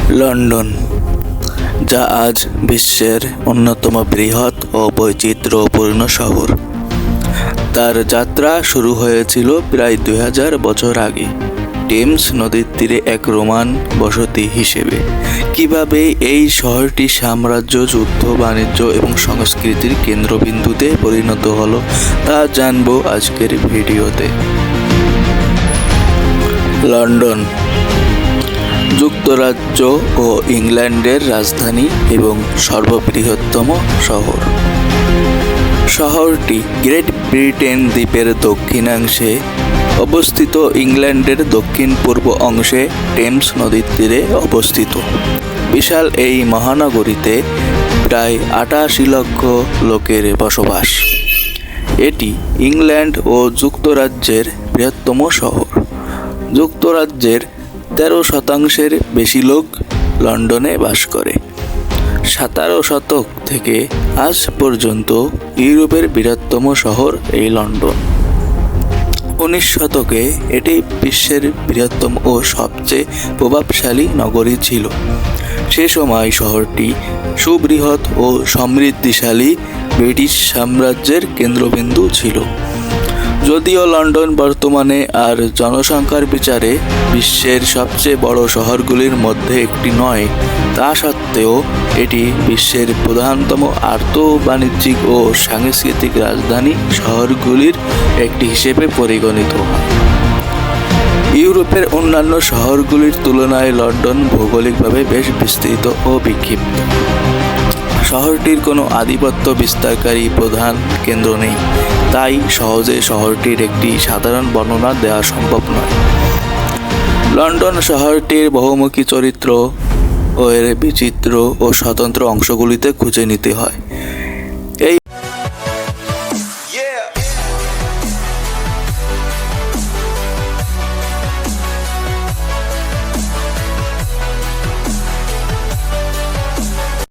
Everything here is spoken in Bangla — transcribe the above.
লন্ডন, যা আজ বিশ্বের অন্যতম বৃহৎ ও বৈচিত্র্যপূর্ণ শহর, তার যাত্রা শুরু হয়েছিল প্রায় 2000 বছর আগে টেমস নদীর তীরে এক রোমান বসতি হিসেবে। কিভাবে এই শহরটি সাম্রাজ্য, যুদ্ধ, বাণিজ্য এবং সংস্কৃতির কেন্দ্রবিন্দুতে পরিণত হলো তা জানবো আজকের ভিডিওতে। লন্ডন যুক্তরাজ্য ও ইংল্যান্ডের রাজধানী এবং সর্ববৃহত্তম শহর। শহরটি গ্রেট ব্রিটেন দ্বীপের দক্ষিণাংশে অবস্থিত, ইংল্যান্ডের দক্ষিণ-পূর্ব অংশে টেমস নদীর তীরে অবস্থিত। বিশাল এই মহানগরীতে প্রায় 88 লক্ষ লোকের বসবাস। এটি ইংল্যান্ড ও যুক্তরাজ্যের বৃহত্তম শহর। যুক্তরাজ্যের 13% বেশি লোক লন্ডনে বাস করে। 17 শতক থেকে আজ পর্যন্ত ইউরোপের বৃহত্তম শহর এই লন্ডন। 19 শতকে এটি বিশ্বের বৃহত্তম ও সবচেয়ে প্রভাবশালী নগরী ছিল। সে সময় শহরটি সুবৃহৎ ও সমৃদ্ধিশালী ব্রিটিশ সাম্রাজ্যের কেন্দ্রবিন্দু ছিল। যদিও লন্ডন বর্তমানে আর জনসংখ্যার বিচারে বিশ্বের সবচেয়ে বড় শহরগুলির মধ্যে একটি নয়, তা সত্ত্বেও এটি বিশ্বের প্রধানতম আর্থ-বাণিজ্যিক ও সাংস্কৃতিক রাজধানী শহরগুলির একটি হিসেবে পরিগণিত হয়। ইউরোপের অন্যান্য শহরগুলির তুলনায় লন্ডন ভৌগোলিকভাবে বেশ বিস্তৃত ও বিক্ষিপ্ত। শহরটির কোনো আধিপত্য বিস্তারকারী প্রধান কেন্দ্র নেই, তাই সহজে শহরটির একটি সাধারণ বর্ণনা দেওয়া সম্ভব নয়। লন্ডন শহরটির বহুমুখী চরিত্র ও এর বিচিত্র ও স্বতন্ত্র অংশগুলিতে খুঁজে নিতে হয়।